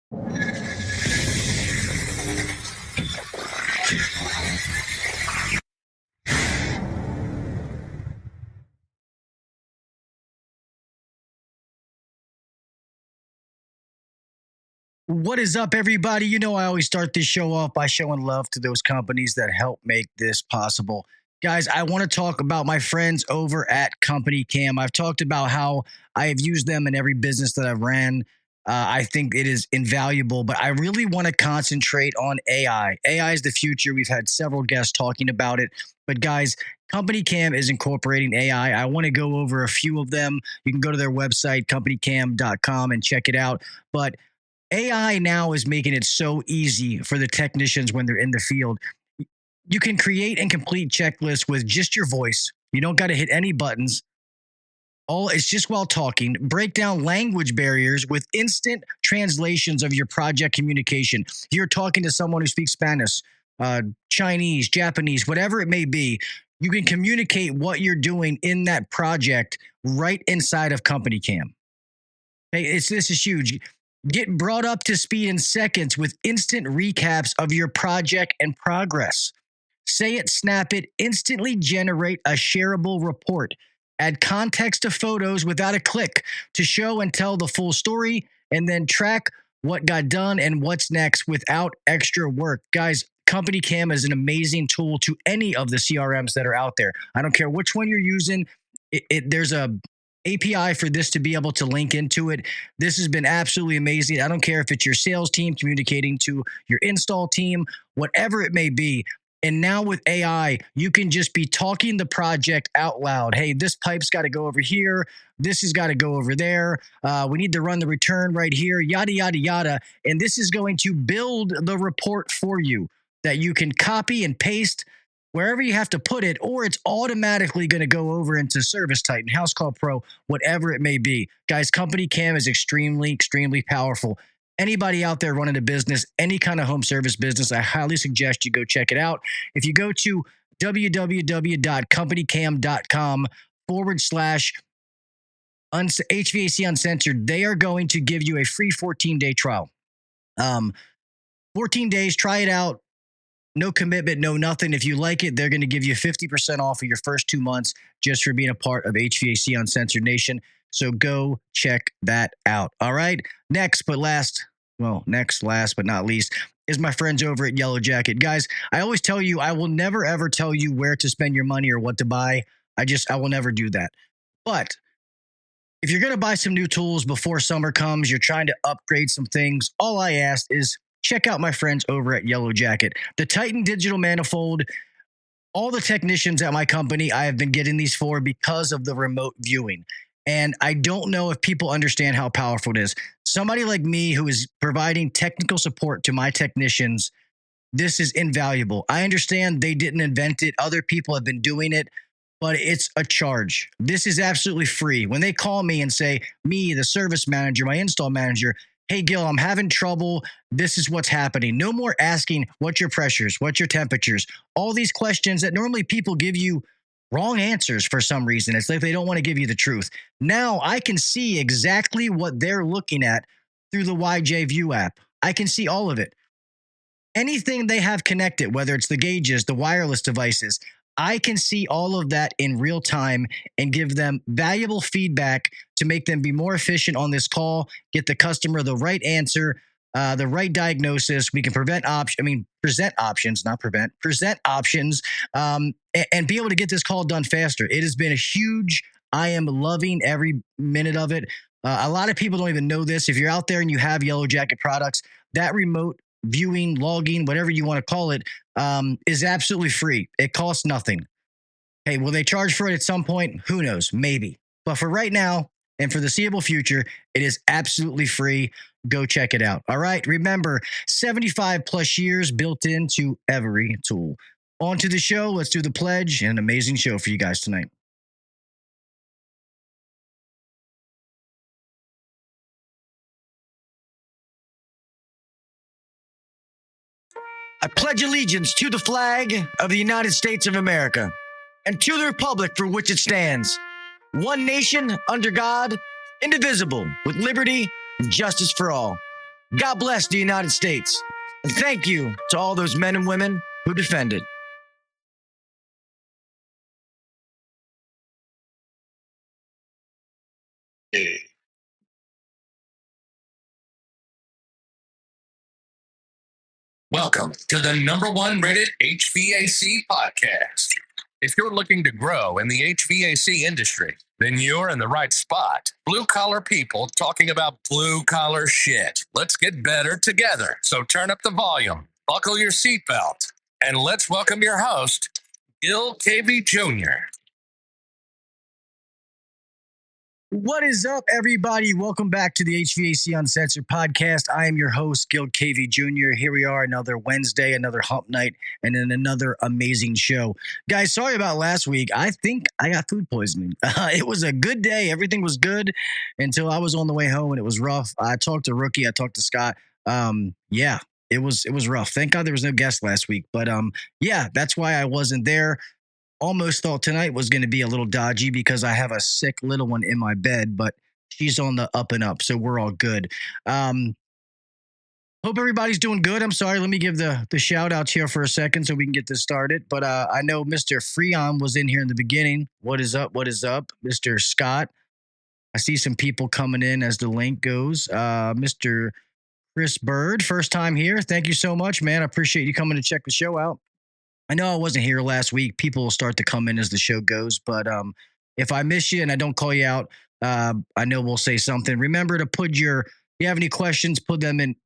What is up, everybody? You know, I always start this show off by showing love to those companies that help make this possible. Guys, I want to talk about my friends over at Company Cam. I've talked about how I have used them in every business that I've ran. I think it is invaluable, but I really want to concentrate on AI. AI is the future. We've had several guests talking about it. But guys, Company Cam is incorporating AI. I want to go over a few of them. You can go to their website, companycam.com, and check it out. But AI now is making it so easy for the technicians when they're in the field. You can create and complete checklists with just your voice. You don't got to hit any buttons. All it's just while talking. Break down language barriers with instant translations of your project communication. You're talking to someone who speaks Spanish, Chinese, Japanese, whatever it may be. You can communicate what you're doing in that project right inside of Company Cam. Hey, this is huge. Get brought up to speed in seconds with instant recaps of your project and progress. Say it, snap it, instantly generate a shareable report. Add context to photos without a click to show and tell the full story, and then track what got done and what's next without extra work. Guys, Company Cam is an amazing tool to any of the CRMs that are out there. I don't care which one you're using. There's a API for this to be able to link into it. This has been absolutely amazing. I don't care if it's your sales team communicating to your install team, whatever it may be. And now with AI, you can just be talking the project out loud. Hey, this pipe's got to go over here. This has got to go over there. We need to run the return right here, yada, yada, yada. And this is going to build the report for you that you can copy and paste wherever you have to put it, or it's automatically going to go over into Service Titan, House Call Pro, whatever it may be. Guys, Company Cam is extremely, extremely powerful. Anybody out there running a business, any kind of home service business, I highly suggest you go check it out. If you go to www.companycam.com/HVAC Uncensored, they are going to give you a free 14-day trial. 14 days, try it out. No commitment, no nothing. If you like it, they're going to give you 50% off of your first 2 months just for being a part of HVAC Uncensored Nation. So go check that out. All right. Next, last but not least, is my friends over at Yellow Jacket. Guys, I always tell you, I will never, ever tell you where to spend your money or what to buy. I will never do that. But if you're going to buy some new tools before summer comes, you're trying to upgrade some things, all I ask is check out my friends over at Yellow Jacket. The Titan Digital Manifold, all the technicians at my company, I have been getting these for because of the remote viewing. And I don't know if people understand how powerful it is. Somebody like me who is providing technical support to my technicians, this is invaluable. I understand they didn't invent it. Other people have been doing it, but it's a charge. This is absolutely free. When they call me and say, me, the service manager, my install manager, hey, Gil, I'm having trouble. This is what's happening. No more asking what's your pressures, what's your temperatures, all these questions that normally people give you wrong answers for some reason. It's like they don't want to give you the truth. Now I can see exactly what they're looking at through the YJ View app. I can see all of it. Anything they have connected, whether it's the gauges, the wireless devices, I can see all of that in real time and give them valuable feedback to make them be more efficient on this call, get the customer the right answer, the right diagnosis. We can present options, and be able to get this call done faster. It has been a huge, I am loving every minute of it. A lot of people don't even know this. If you're out there and you have Yellow Jacket products, that remote viewing, logging, whatever you want to call it, is absolutely free. It costs nothing. Hey, will they charge for it at some point? Who knows? Maybe. But for right now and for the foreseeable future, it is absolutely free. Go check it out. All right. Remember, 75 plus years built into every tool. On to the show. Let's do the pledge. An amazing show for you guys tonight. I pledge allegiance to the flag of the United States of America and to the republic for which it stands, one nation under God, indivisible, with liberty and justice for all. God bless the United States. And thank you to all those men and women who defended. Welcome to the #1 rated HVAC podcast. If you're looking to grow in the HVAC industry, then you're in the right spot. Blue collar people talking about blue collar shit. Let's get better together. So turn up the volume, buckle your seatbelt, and let's welcome your host, Gil Cavey Jr. What is up, everybody? Welcome back to the HVAC Uncensored Podcast. I am your host, Gil Cavey Jr. Here we are, another Wednesday, another hump night, and then another amazing show. Guys, sorry about last week. I think I got food poisoning. It was a good day. Everything was good until I was on the way home, and it was rough. I talked to Rookie. I talked to Scott. Yeah, it was rough. Thank God there was no guest last week. But yeah, that's why I wasn't there. Almost thought tonight was going to be a little dodgy because I have a sick little one in my bed, but she's on the up and up, so we're all good. Hope everybody's doing good. I'm sorry. Let me give the shout outs here for a second so we can get this started. But I know Mr. Freon was in here in the beginning. What is up? What is up? Mr. Scott. I see some people coming in as the link goes. Mr. Chris Bird, first time here. Thank you so much, man. I appreciate you coming to check the show out. I know I wasn't here last week. People will start to come in as the show goes, but if I miss you and I don't call you out, I know we'll say something. Remember to if you have any questions, put them in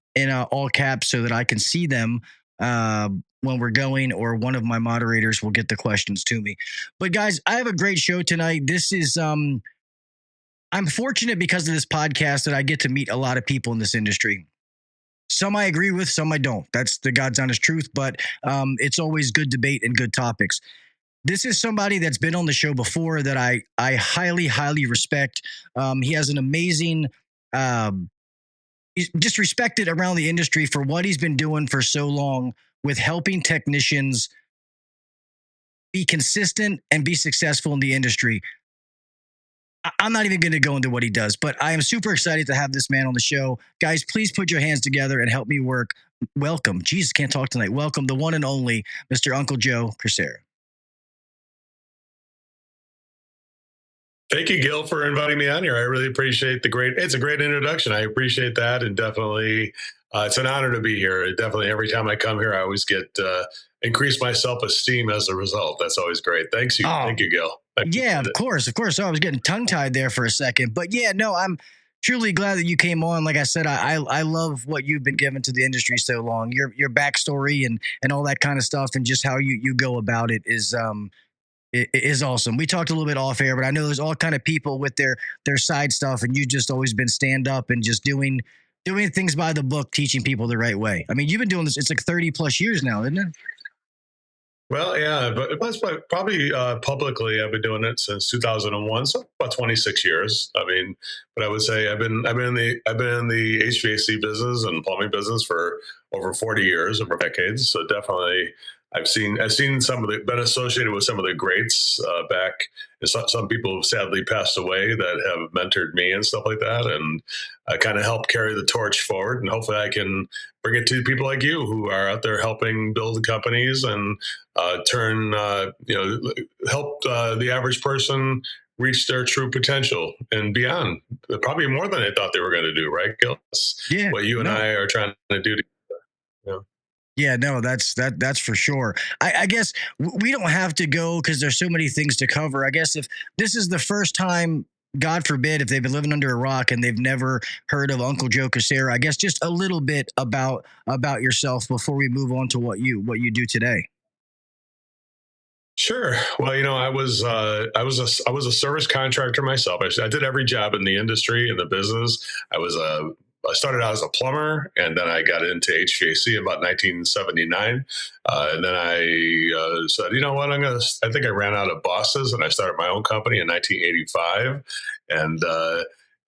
all caps so that I can see them when we're going, or one of my moderators will get the questions to me. But guys, I have a great show tonight. This is I'm fortunate because of this podcast that I get to meet a lot of people in this industry. Some I agree with, some I don't. That's the God's honest truth, but it's always good debate and good topics. This is somebody that's been on the show before that I highly, highly respect. He has an amazing, he's just respected around the industry for what he's been doing for so long with helping technicians be consistent and be successful in the industry. I'm not even going to go into what he does, but I am super excited to have this man on the show. Guys, please put your hands together and help me welcome. Jesus, can't talk tonight. Welcome the one and only Mr. Uncle Joe Crisara. Thank you, Gil, for inviting me on here. I really appreciate it's a great introduction. I appreciate that. And definitely, it's an honor to be here. Definitely, every time I come here, I always get increase my self-esteem as a result. That's always great. Thank you, Gil. Yeah, of course. Oh, I was getting tongue-tied there for a second. But yeah, no, I'm truly glad that you came on. Like I said, I love what you've been given to the industry so long. Your backstory and all that kind of stuff, and just how you go about it is awesome. We talked a little bit off air, but I know there's all kind of people with their side stuff, and you just always been stand up and just doing things by the book, teaching people the right way. I mean, you've been doing this, it's like 30 plus years now, isn't it? Well, yeah, but that's probably publicly, I've been doing it since 2001, so about 26 years. I mean, but I would say I've been in the HVAC business and plumbing business for over 40 years, over decades. So definitely, I've seen been associated with some of the greats back. Some people have sadly passed away that have mentored me and stuff like that, and I kind of help carry the torch forward. And hopefully, I can bring it to people like you who are out there helping build companies and help the average person reach their true potential and beyond. Probably more than they thought they were going to do, right, Gil? Yeah, what you and I are trying to do together. Yeah. Yeah, no, that's for sure. I guess we don't have to go because there's so many things to cover. I guess if this is the first time, God forbid, if they've been living under a rock and they've never heard of Uncle Joe Crisara, I guess just a little bit about yourself before we move on to what you do today. Sure. Well, I was a service contractor myself. I did every job in the industry, in the business. I started out as a plumber, and then I got into HVAC about 1979. And then I said, you know what, I think I ran out of bosses, and I started my own company in 1985. And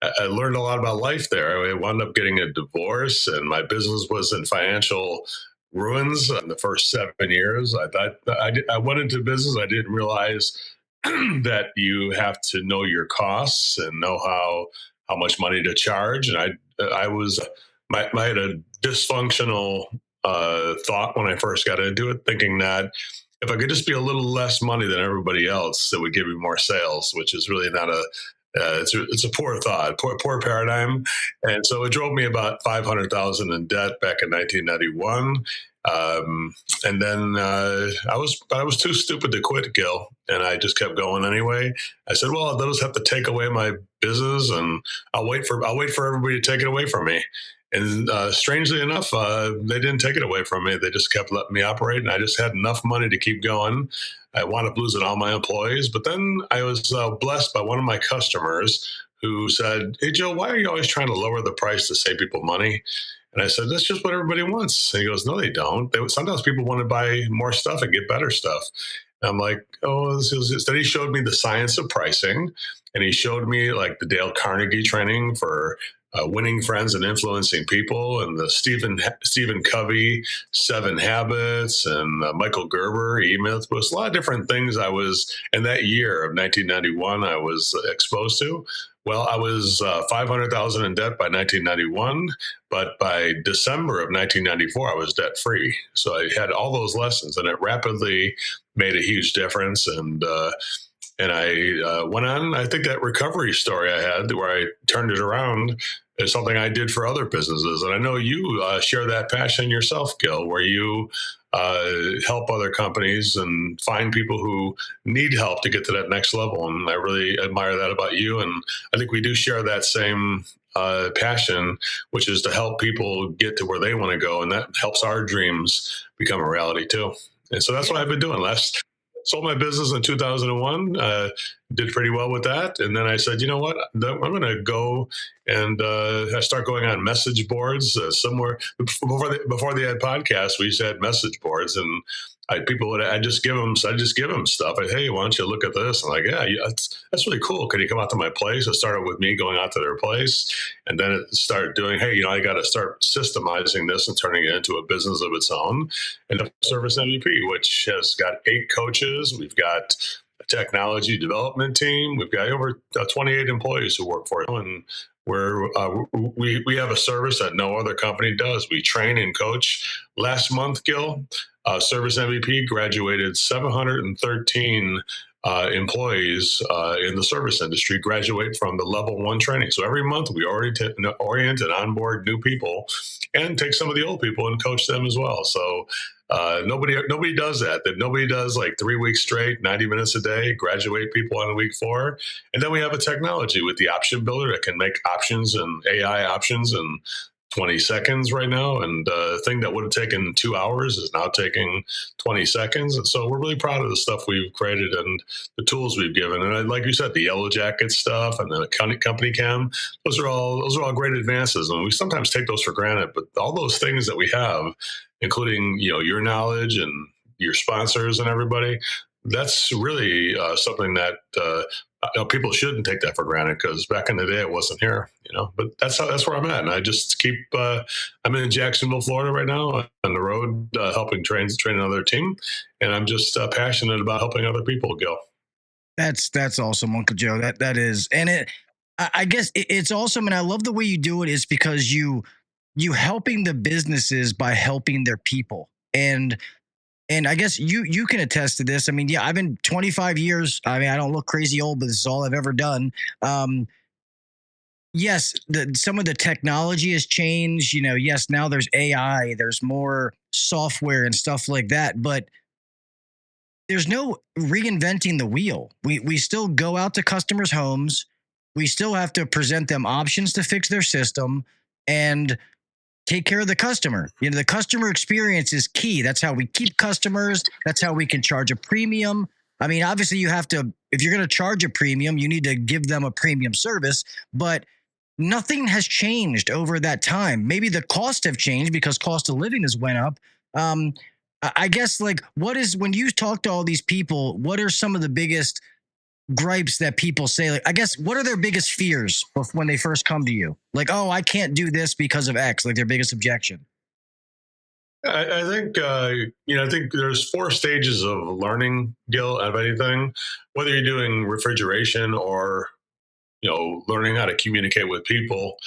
I learned a lot about life there. I wound up getting a divorce, and my business was in financial ruins in the first 7 years. I went into business. I didn't realize that you have to know your costs and know how much money to charge. And I was I had a dysfunctional thought when I first got into it, thinking that if I could just be a little less money than everybody else, it would give me more sales, which is really not a it's a poor thought, poor paradigm, and so it drove me about 500,000 in debt back in 1991. And then I was too stupid to quit, Gil, and I just kept going anyway. I said, "Well, they'll just have to take away my business, and I'll wait for everybody to take it away from me." And strangely enough, they didn't take it away from me. They just kept letting me operate, and I just had enough money to keep going. I wound up losing all my employees, but then I was blessed by one of my customers who said, "Hey, Joe, why are you always trying to lower the price to save people money?" And I said, "That's just what everybody wants." And he goes, "No, they don't. Sometimes people want to buy more stuff and get better stuff." And I'm like, "Oh, this is this." Then he showed me the science of pricing, and he showed me like the Dale Carnegie training for winning friends and influencing people, and the Stephen Covey 7 Habits, and Michael Gerber emails. It was a lot of different things I was in that year of 1991 I was exposed to. Well, I was 500,000 in debt by 1991, but by December of 1994, I was debt free. So I had all those lessons, and it rapidly made a huge difference. And I went on. I think that recovery story I had, where I turned it around, is something I did for other businesses. And I know you share that passion yourself, Gil, where you help other companies and find people who need help to get to that next level. And I really admire that about you. And I think we do share that same passion, which is to help people get to where they want to go. And that helps our dreams become a reality too. And so that's what I've been doing. Sold my business in 2001, did pretty well with that. And then I said, you know what, I'm going to go and I start going on message boards somewhere. Before they had podcasts, we used to have message boards, and I just give them stuff. Hey, why don't you look at this? I'm like, yeah, that's really cool. Can you come out to my place? It started with me going out to their place, and then it started doing, hey, I got to start systemizing this and turning it into a business of its own. And ServiceMVP, which has got 8 coaches. We've got a technology development team. We've got over 28 employees who work for it. And we have a service that no other company does. We train and coach. Last month, Gil, ServiceMVP graduated 713 employees in the service industry graduate from the level 1 training. So every month we orient and onboard new people and take some of the old people and coach them as well. So nobody does that. Nobody does like 3 weeks straight, 90 minutes a day, graduate people on week 4. And then we have a technology with the option builder that can make options and AI options in 20 seconds right now. And a thing that would have taken 2 hours is now taking 20 seconds. And so we're really proud of the stuff we've created and the tools we've given. And like you said, the Yellow Jacket stuff and the company cam, those are all great advances. And we sometimes take those for granted, but all those things that we have, including, your knowledge and your sponsors and everybody, that's really something that people shouldn't take that for granted, because back in the day it wasn't here, But that's where I'm at, and I just keep. I'm in Jacksonville, Florida, right now on the road, helping train another team, and I'm just passionate about helping other people go. That's awesome, Uncle Joe. That is, and I guess it's awesome, and I love the way you do it. Is because you helping the businesses by helping their people. And I guess you can attest to this. I mean, yeah, I've been 25 years. I mean, I don't look crazy old, but this is all I've ever done. Yes, some of the technology has changed. Yes, now there's AI, there's more software and stuff like that, but there's no reinventing the wheel. We still go out to customers' homes. We still have to present them options to fix their system and take care of the customer. The customer experience is key. That's how we keep customers. That's how we can charge a premium. I mean, obviously you have to, if you're going to charge a premium, you need to give them a premium service, but nothing has changed over that time. Maybe the costs have changed because cost of living has went up. I guess when you talk to all these people, what are some of the biggest gripes that people say? I guess, what are their biggest fears when they first come to you? Oh, I can't do this because of X, their biggest objection. I think, I think there's 4 stages of learning, Gil, of anything, whether you're doing refrigeration or, learning how to communicate with people.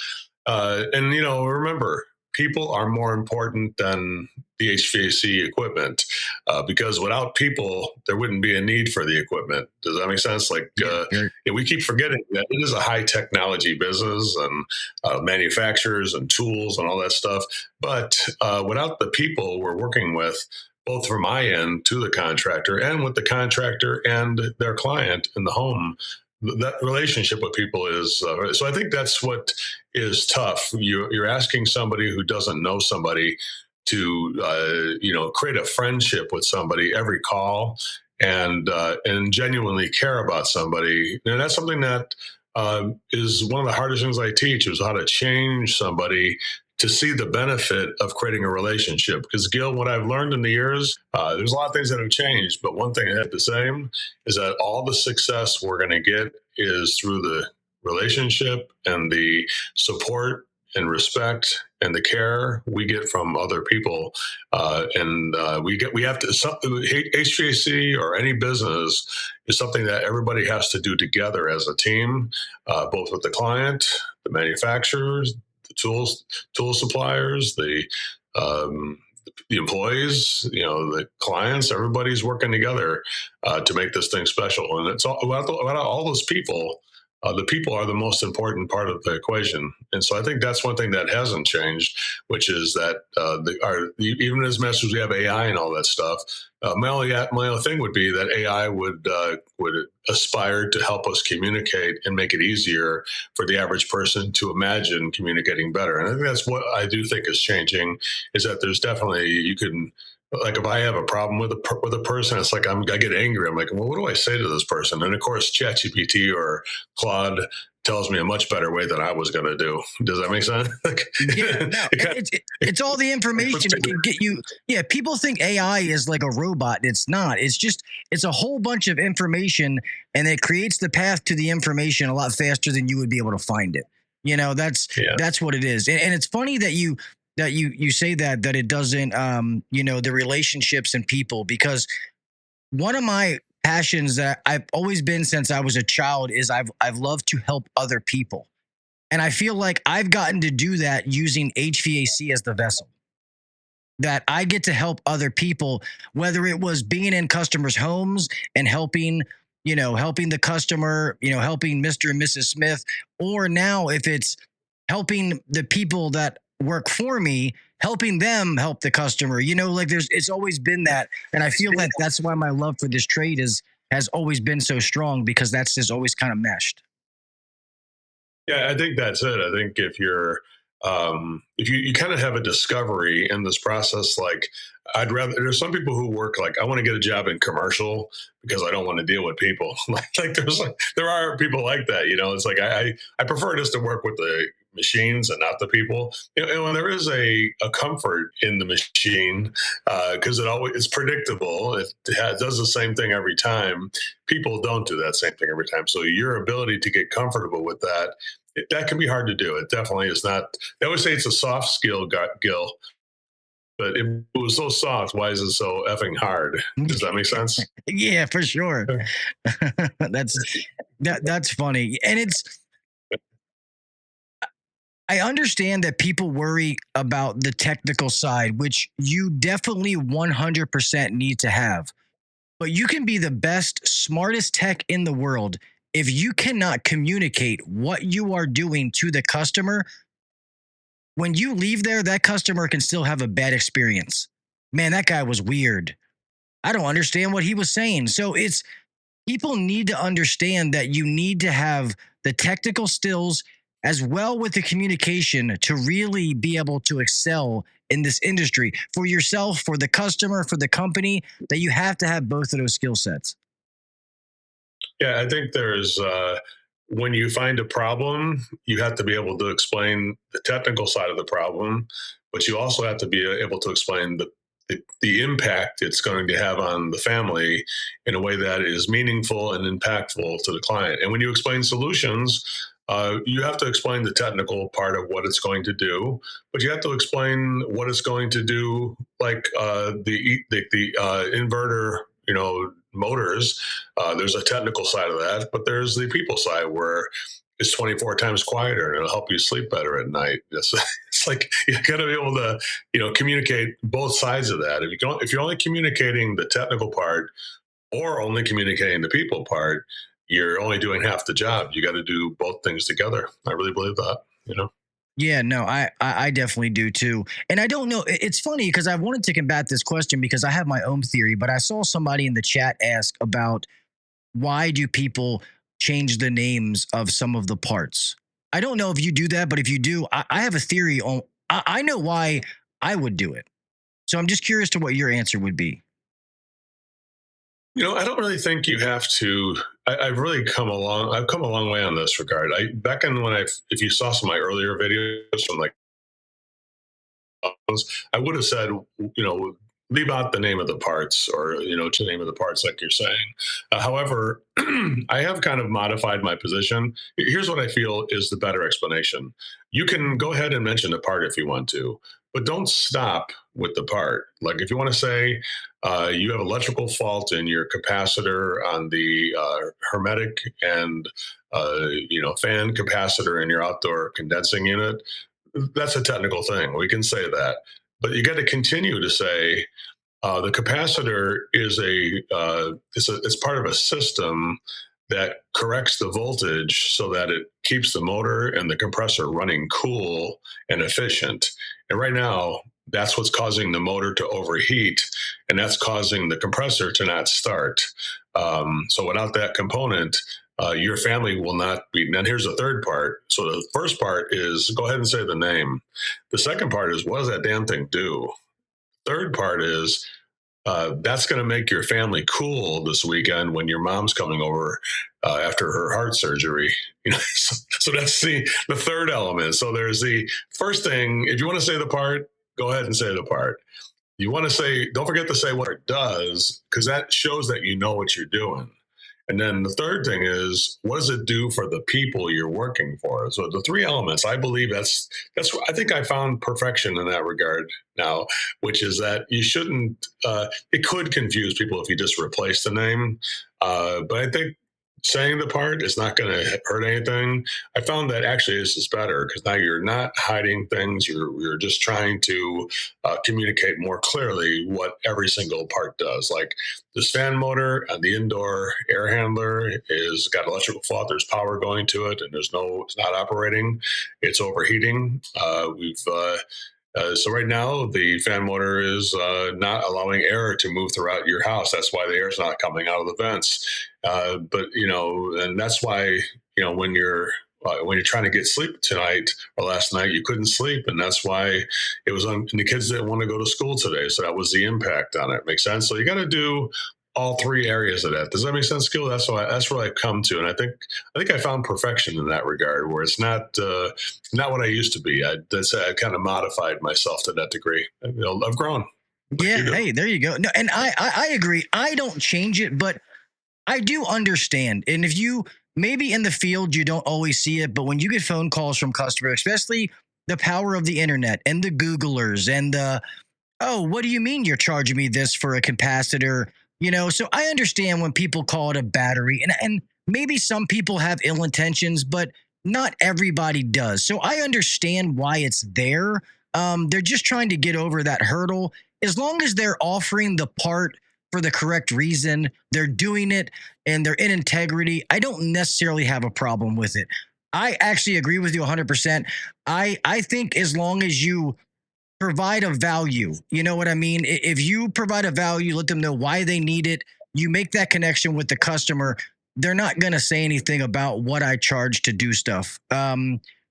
And, remember, people are more important than the HVAC equipment, because without people, there wouldn't be a need for the equipment. Does that make sense? Like, we keep forgetting that it is a high technology business, and manufacturers and tools and all that stuff. But without the people we're working with, both from my end to the contractor and with the contractor and their client in the home, that relationship with people is so I think that's what is tough. You're asking somebody who doesn't know somebody to create a friendship with somebody every call, and genuinely care about somebody, and that's something that is one of the hardest things I teach, is how to change somebody to see the benefit of creating a relationship. Because Gil, what I've learned in the years, there's a lot of things that have changed, but one thing that's the same is that all the success we're going to get is through the relationship and the support and respect and the care we get from other people. We have to, HVAC or any business is something that everybody has to do together as a team, both with the client, the manufacturers, the tool suppliers, the employees, the clients. Everybody's working together to make this thing special. And it's all about all those people. The people are the most important part of the equation. And so I think that's one thing that hasn't changed, which is that even as much as we have AI and all that stuff, my only thing would be that AI would aspire to help us communicate and make it easier for the average person to imagine communicating better. And I think that's what I do think is changing, is that there's definitely, you can, like, if I have a problem with a person, it's like I get angry. I'm like, well, what do I say to this person? And of course, ChatGPT or Claude tells me a much better way than I was going to do. Does that make sense? It's all the information it can get you. Yeah, people think AI is like a robot. It's not. It's a whole bunch of information, and it creates the path to the information a lot faster than you would be able to find it. That's what it is. And it's funny that you say that it doesn't, the relationships and people, because one of my passions that I've always been since I was a child is I've loved to help other people. And I feel like I've gotten to do that using HVAC as the vessel, that I get to help other people, whether it was being in customers' homes and helping the customer, helping Mr. and Mrs. Smith, or now if it's helping the people that work for me, helping them help the customer, it's always been that. And I feel like that's why my love for this trade has always been so strong, because that's just always kind of meshed. Yeah, I think that's it. I think if you're, if you kind of have a discovery in this process, like there's some people who work like, I want to get a job in commercial because I don't want to deal with people. There are people like that, it's like, I prefer just to work with the machines and not the people. And there is a comfort in the machine, because it's predictable. It does the same thing every time. People don't do that same thing every time. So your ability to get comfortable with that, that can be hard to do. It definitely is not. They always say it's a soft skill, Gil. But if it was so soft, why is it so effing hard? Does that make sense? Yeah, for sure. That's funny. And I understand that people worry about the technical side, which you definitely 100% need to have. But you can be the best, smartest tech in the world. If you cannot communicate what you are doing to the customer, when you leave there, that customer can still have a bad experience. Man, that guy was weird. I don't understand what he was saying. So people need to understand that you need to have the technical skills as well with the communication to really be able to excel in this industry for yourself, for the customer, for the company, that you have to have both of those skill sets. Yeah, I think there's, when you find a problem, you have to be able to explain the technical side of the problem, but you also have to be able to explain the impact it's going to have on the family in a way that is meaningful and impactful to the client. And when you explain solutions, you have to explain the technical part of what it's going to do, but you have to explain what it's going to do, like the inverter, motors. There's a technical side of that, but there's the people side where is 24 times quieter, and it'll help you sleep better at night. It's like you got to be able to, communicate both sides of that. If you're only communicating the technical part or only communicating the people part, you're only doing half the job. You got to do both things together. I really believe that. Yeah, no, I definitely do too. And I don't know. It's funny because I wanted to combat this question because I have my own theory, but I saw somebody in the chat ask about why do people change the names of some of the parts? I don't know if you do that, but if you do, I have a theory on, I know why I would do it. So I'm just curious to what your answer would be. I don't really think you have to. I've really come a long way on this regard. Back in if you saw some of my earlier videos from I would have said, leave out the name of the parts or, to name of the parts like you're saying. However, I have kind of modified my position. Here's what I feel is the better explanation. You can go ahead and mention the part if you want to, but don't stop with the part. Like if you want to say you have electrical fault in your capacitor on the hermetic and, fan capacitor in your outdoor condensing unit, that's a technical thing. We can say that, but you got to continue to say the capacitor is it's part of a system that corrects the voltage so that it keeps the motor and the compressor running cool and efficient. And right now, that's what's causing the motor to overheat, and that's causing the compressor to not start. So without that component, your family will not be. And here's the third part. So the first part is go ahead and say the name. The second part is what does that damn thing do? Third part is that's going to make your family cool this weekend when your mom's coming over after her heart surgery. So that's the third element. So there's the first thing. If you want to say the part, go ahead and say the part. You want to say, don't forget to say what it does, because that shows that you know what you're doing. And then the third thing is, what does it do for the people you're working for? So the three elements, I believe that's I think I found perfection in that regard now, which is that you shouldn't, it could confuse people if you just replace the name. But I think saying the part is not going to hurt anything. I found that actually this is better because now you're not hiding things. You're just trying to communicate more clearly what every single part does. Like this fan motor and the indoor air handler is got electrical fault. There's power going to it, and it's not operating. It's overheating. So right now, the fan motor is not allowing air to move throughout your house. That's why the air is not coming out of the vents. But and that's why when you're trying to get sleep tonight or last night, you couldn't sleep, and that's why it was on. And the kids didn't want to go to school today, so that was the impact on it. Makes sense. So you got to do all three areas of that. Does that make sense, Gil? That's what I come to, and I think I found perfection in that regard, where it's not what I used to be. I kind of modified myself to that degree. I've grown. Yeah. Hey, there you go. No, and I agree. I don't change it, but I do understand. And if you maybe in the field you don't always see it, but when you get phone calls from customers, especially the power of the internet and the Googlers and what do you mean you're charging me this for a capacitor? So I understand when people call it a battery, and maybe some people have ill intentions, but not everybody does. So I understand why it's there. They're just trying to get over that hurdle. As long as they're offering the part for the correct reason, they're doing it, and they're in integrity, I don't necessarily have a problem with it. I actually agree with you 100%. I think as long as you provide a value. You know what I mean? If you provide a value, let them know why they need it. You make that connection with the customer. They're not going to say anything about what I charge to do stuff.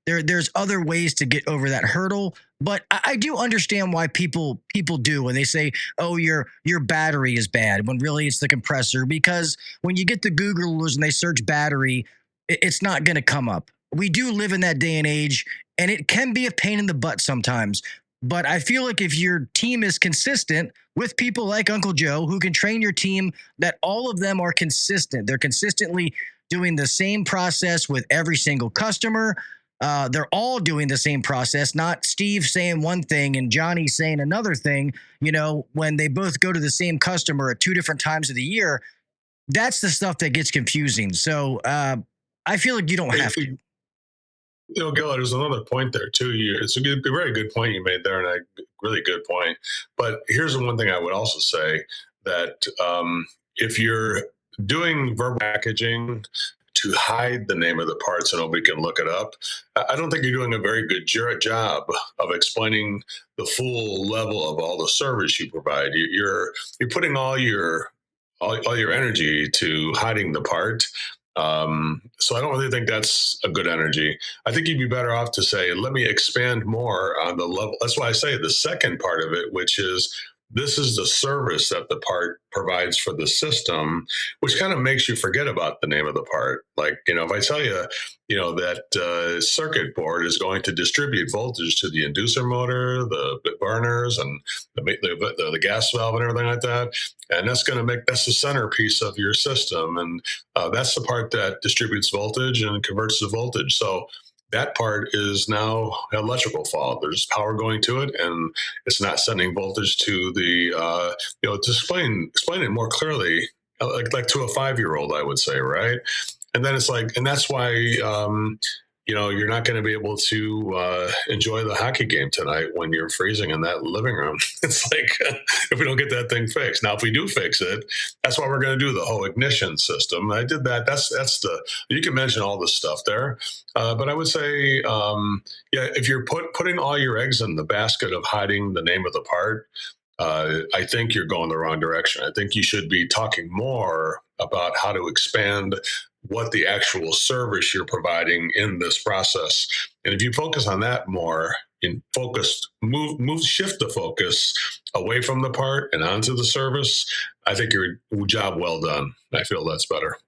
There's other ways to get over that hurdle, but I do understand why people do when they say, "Oh, your battery is bad," when really it's the compressor. Because when you get the Googlers and they search battery, it's not going to come up. We do live in that day and age, and it can be a pain in the butt sometimes. But I feel like if your team is consistent with people like Uncle Joe, who can train your team, that all of them are consistent. They're consistently doing the same process with every single customer. They're all doing the same process, not Steve saying one thing and Johnny saying another thing. When they both go to the same customer at two different times of the year, that's the stuff that gets confusing. So I feel like you don't have to. Gil, there's another point there too. It's a very good point you made there, and a really good point. But here's the one thing I would also say that if you're doing verbal packaging to hide the name of the part so nobody can look it up, I don't think you're doing a very good job of explaining the full level of all the service you provide. You're putting all your energy to hiding the part. So I don't really think that's a good energy. I think you'd be better off to say, let me expand more on the level. That's why I say the second part of it, which is this is the service that the part provides for the system, which kind of makes you forget about the name of the part. Like, if I tell you, that circuit board is going to distribute voltage to the inducer motor, the burners, and the gas valve and everything like that. And that's the centerpiece of your system. And that's the part that distributes voltage and converts the voltage. So that part is now electrical fault. There's power going to it, and it's not sending voltage to the, to explain it more clearly, like to a 5-year-old, I would say, right? And then it's like, and that's why, you're not going to be able to enjoy the hockey game tonight when you're freezing in that living room. It's like, if we don't get that thing fixed. Now, if we do fix it, that's what we're going to do, the whole ignition system. I did that. You can mention all this stuff there. But I would say, if you're putting all your eggs in the basket of hiding the name of the part, I think you're going the wrong direction. I think you should be talking more about how to expand what the actual service you're providing in this process. And if you focus on that more, shift the focus away from the part and onto the service, I think your job well done. I feel that's better.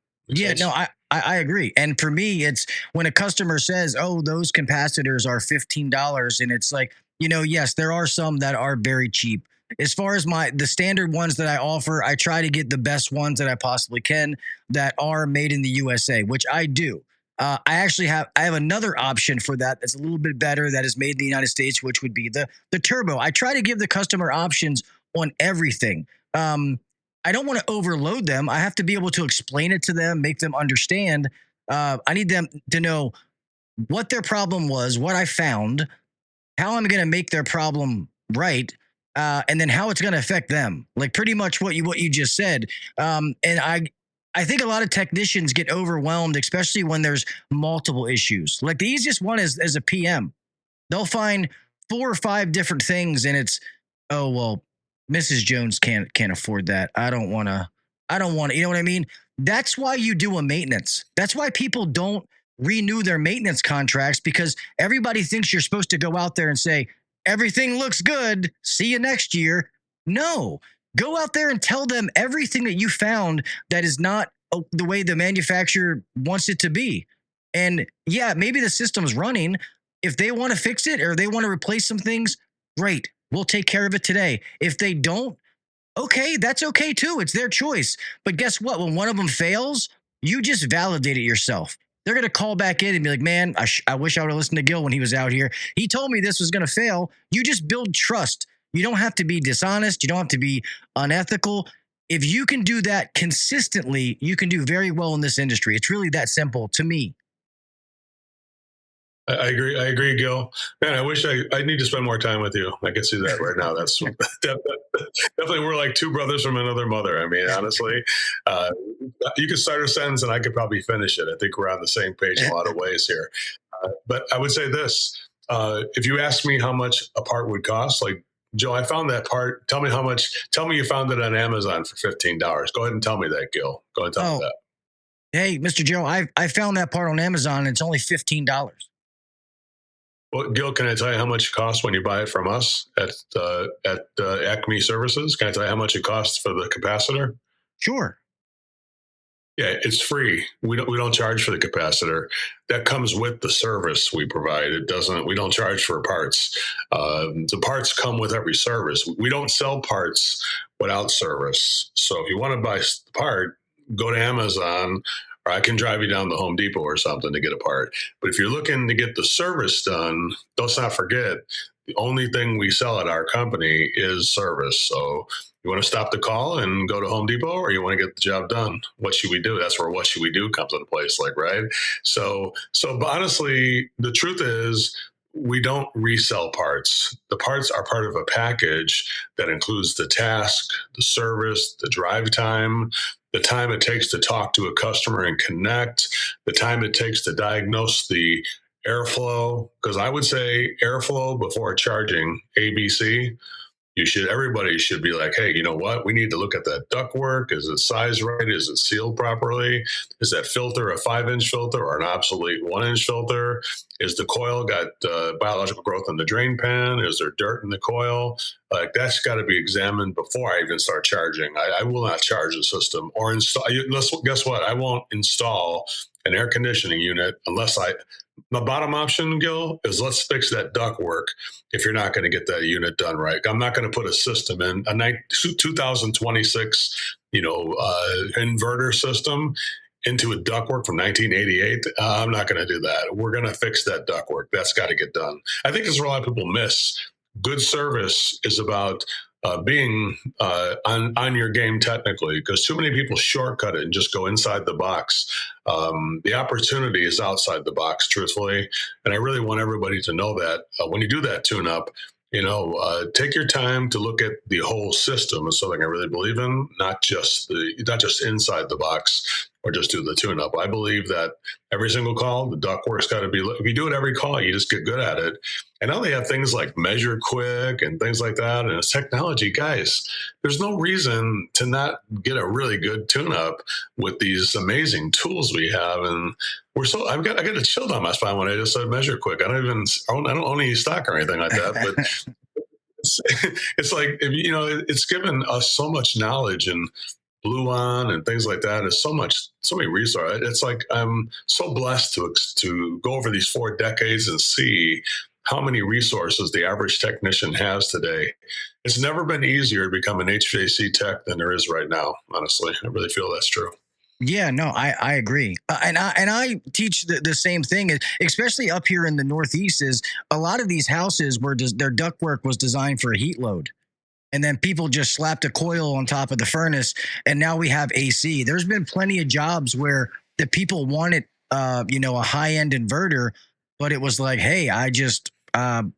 I agree. And for me, it's when a customer says, oh, those capacitors are $15. And it's like, yes, there are some that are very cheap. As far as the standard ones that I offer, I try to get the best ones that I possibly can that are made in the USA, which I do. I have another option for that that's a little bit better that is made in the United States, which would be the turbo. I try to give the customer options on everything. I don't want to overload them. I have to be able to explain it to them, make them understand. I need them to know what their problem was, what I found, how I'm going to make their problem right. And then how it's going to affect them, like pretty much what you just said. And I think a lot of technicians get overwhelmed, especially when there's multiple issues. Like the easiest one is as a PM, they'll find 4 or 5 different things, and it's, oh well, Mrs. Jones can't afford that. I don't want to. You know what I mean? That's why you do a maintenance. That's why people don't renew their maintenance contracts, because everybody thinks you're supposed to go out there and say, everything looks good, see you next year. No, go out there and tell them everything that you found that is not the way the manufacturer wants it to be. And yeah, maybe the system's running. If they want to fix it or they want to replace some things, great. We'll take care of it today. If they don't, okay, that's okay too. It's their choice. But guess what? When one of them fails, you just validate it yourself. They're going to call back in and be like, man, I wish I would have listened to Gil when he was out here. He told me this was going to fail. You just build trust. You don't have to be dishonest. You don't have to be unethical. If you can do that consistently, you can do very well in this industry. It's really that simple to me. I agree, Gil. Man, I wish I need to spend more time with you. I can see that right now. That's definitely, we're like 2 brothers from another mother. I mean, honestly, you could start a sentence and I could probably finish it. I think we're on the same page in a lot of ways here. But I would say this, if you ask me how much a part would cost, like, Joe, I found that part. Tell me how much. Tell me you found it on Amazon for $15. Go ahead and tell me that, Gil. Go ahead and tell me that. Hey, Mr. Joe, I found that part on Amazon and it's only $15. Well, Gil, can I tell you how much it costs when you buy it from us at Acme Services? Can I tell you how much it costs for the capacitor? Sure. Yeah, it's free. We don't charge for the capacitor. That comes with the service we provide. It doesn't. We don't charge for parts. The parts come with every service. We don't sell parts without service. So if you want to buy the part, go to Amazon or I can drive you down to Home Depot or something to get a part. But if you're looking to get the service done, let's not forget, the only thing we sell at our company is service. So you want to stop the call and go to Home Depot, or you want to get the job done? What should we do? That's where what should we do comes into place, like, right? But honestly, the truth is, we don't resell parts. The parts are part of a package that includes the task, the service, the drive time, the time it takes to talk to a customer and connect, the time it takes to diagnose the airflow. Because I would say airflow before charging, ABC. Everybody should be like, hey, you know what? We need to look at that ductwork. Is it sized right? Is it sealed properly? Is that filter a 5-inch filter or an obsolete 1-inch filter? Is the coil got biological growth in the drain pan? Is there dirt in the coil? Like, that's got to be examined before I even start charging. I will not charge the system or install. Guess what? I won't install an air conditioning unit unless the bottom option, Gil, is let's fix that ductwork if you're not going to get that unit done right. I'm not going to put a system in, a 2026, inverter system into a ductwork from 1988. I'm not going to do that. We're going to fix that ductwork. That's got to get done. I think that's what a lot of people miss. Good service is about being on your game technically, because too many people shortcut it and just go inside the box. The opportunity is outside the box, truthfully. And I really want everybody to know that when you do that tune-up, take your time to look at the whole system. Is something I really believe in, not just inside the box or just do the tune-up. I believe that every single call, the ductwork's got to be. If you do it every call, you just get good at it. And now they have things like Measure Quick and things like that, and it's technology, guys. There's no reason to not get a really good tune-up with these amazing tools we have. And I got a chill down my spine when I just said Measure Quick. I don't own any stock or anything like that, but it's like, it's given us so much knowledge, and Blue On and things like that. It's so many resources. It's like I'm so blessed to go over these 4 decades and see how many resources the average technician has today. It's never been easier to become an HVAC tech than there is right now. Honestly, I really feel that's true. Yeah, no, I agree. And I teach the same thing, especially up here in the Northeast, is a lot of these houses where their ductwork was designed for a heat load. And then people just slapped a coil on top of the furnace, and now we have AC. There's been plenty of jobs where the people wanted, a high-end inverter, but it was like, hey, I'm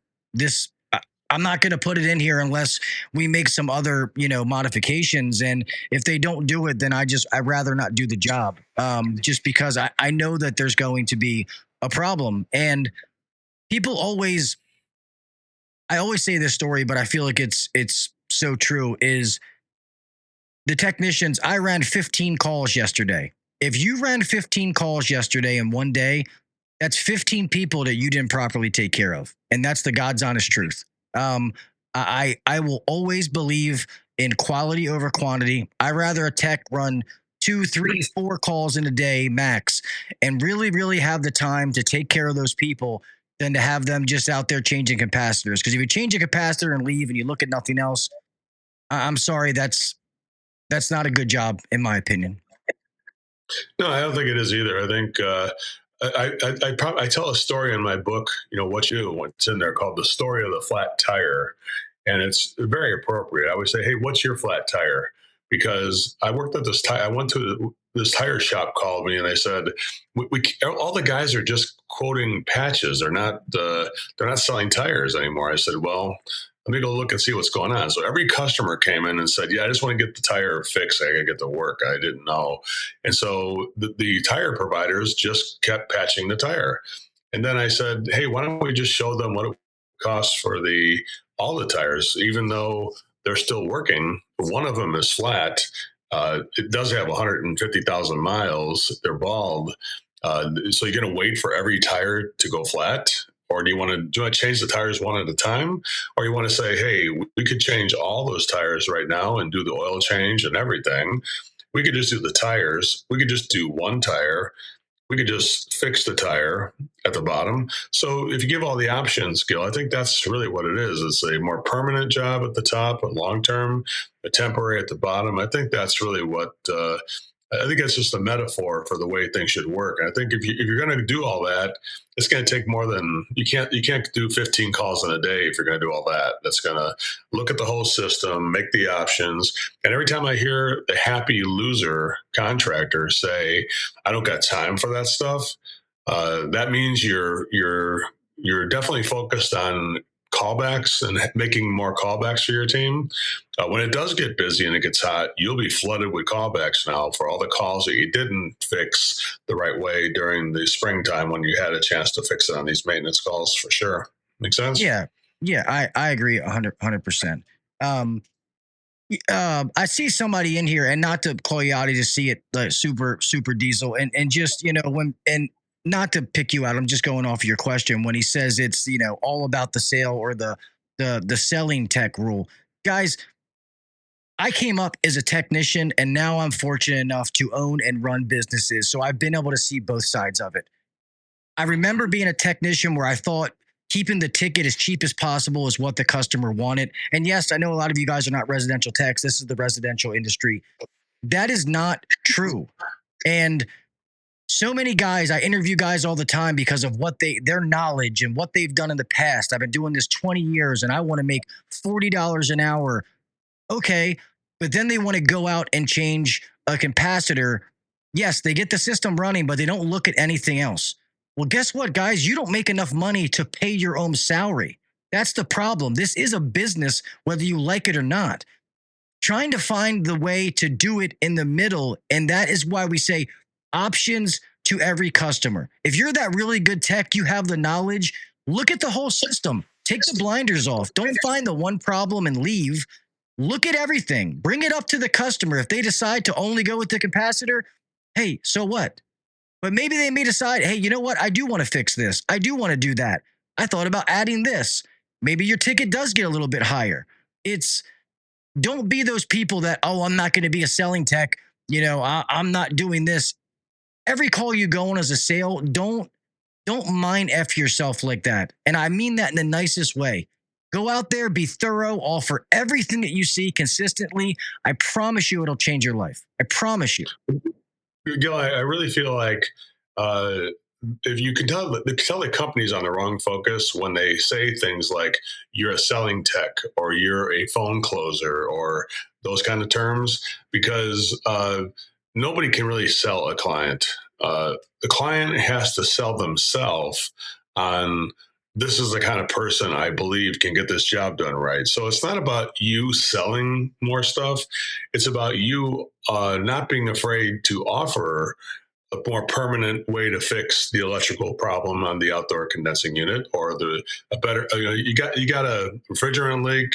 not going to put it in here unless we make some other, modifications. And if they don't do it, then I'd rather not do the job, just because I know that there's going to be a problem. And people I always say this story, but I feel like it's so true, is the technicians. I ran 15 calls yesterday. If you ran 15 calls yesterday in one day, that's 15 people that you didn't properly take care of. And that's the God's honest truth. I will always believe in quality over quantity. I'd rather a tech run 2, 3, 4 calls in a day max and really, really have the time to take care of those people than to have them just out there changing capacitors. Because if you change a capacitor and leave and you look at nothing else, I'm sorry, that's not a good job, in my opinion. No, I don't think it is either. I think I tell a story in my book, what's in there, called The Story of the Flat Tire. And it's very appropriate. I would say, hey, what's your flat tire? Because I worked at I went to this tire shop, called me, and they said, all the guys are just quoting patches. They're not selling tires anymore. I said, well, let me go look and see what's going on. So every customer came in and said, yeah, I just want to get the tire fixed. I got to get to work. I didn't know. And so the tire providers just kept patching the tire. And then I said, hey, why don't we just show them what it costs for all the tires, even though they're still working. One of them is flat. It does have 150,000 miles. They're bald. So you're going to wait for every tire to go flat? Or do you want to change the tires one at a time? Or you want to say, hey, we could change all those tires right now and do the oil change and everything. We could just do the tires. We could just do one tire. We could just fix the tire at the bottom. So if you give all the options, Gil, I think that's really what it is. It's a more permanent job at the top, a long-term, a temporary at the bottom. I think that's really what I think that's just a metaphor for the way things should work. And I think if you're going to do all that, it's going to take more than you can't do 15 calls in a day if you're going to do all that. That's going to look at the whole system, make the options. And every time I hear the happy loser contractor say, "I don't got time for that stuff," that means you're definitely focused on callbacks and making more callbacks for your team. When it does get busy and it gets hot, you'll be flooded with callbacks now for all the calls that you didn't fix the right way during the springtime when you had a chance to fix it on these maintenance calls, for sure. Make sense? Yeah. I agree 100%. I see somebody in here, and not to call you out, I just see it like super diesel, and just not to pick you out, I'm just going off of your question when he says it's all about the sale or the selling tech rule. Guys, I came up as a technician, and now I'm fortunate enough to own and run businesses, so I've been able to see both sides of it. I remember being a technician where I thought keeping the ticket as cheap as possible is what the customer wanted. And yes, I know a lot of you guys are not residential techs. This is the residential industry. That is not true. And so many guys, I interview guys all the time because of their knowledge and what they've done in the past. I've been doing this 20 years and I want to make $40 an hour. Okay. But then they want to go out and change a capacitor. Yes, they get the system running, but they don't look at anything else. Well, guess what, guys? You don't make enough money to pay your own salary. That's the problem. This is a business, whether you like it or not. Trying to find the way to do it in the middle. And that is why we say options to every customer. If you're that really good tech, you have the knowledge, look at the whole system. Take the blinders off. Don't find the one problem and leave. Look at everything. Bring it up to the customer. If they decide to only go with the capacitor, hey, so what? But maybe they may decide, hey, you know what? I do want to fix this. I do want to do that. I thought about adding this. Maybe your ticket does get a little bit higher. Don't be those people that, I'm not going to be a selling tech. I'm not doing this. Every call you go on as a sale, don't mind F yourself like that. And I mean that in the nicest way. Go out there, be thorough, offer everything that you see consistently. I promise you it'll change your life. I promise you. Gil, I really feel like if you can tell the company's on the wrong focus when they say things like you're a selling tech or you're a phone closer or those kind of terms, because nobody can really sell a client. The client has to sell themselves on, this is the kind of person I believe can get this job done right. So it's not about you selling more stuff. It's about you not being afraid to offer a more permanent way to fix the electrical problem on the outdoor condensing unit, or a better. You got a refrigerant leak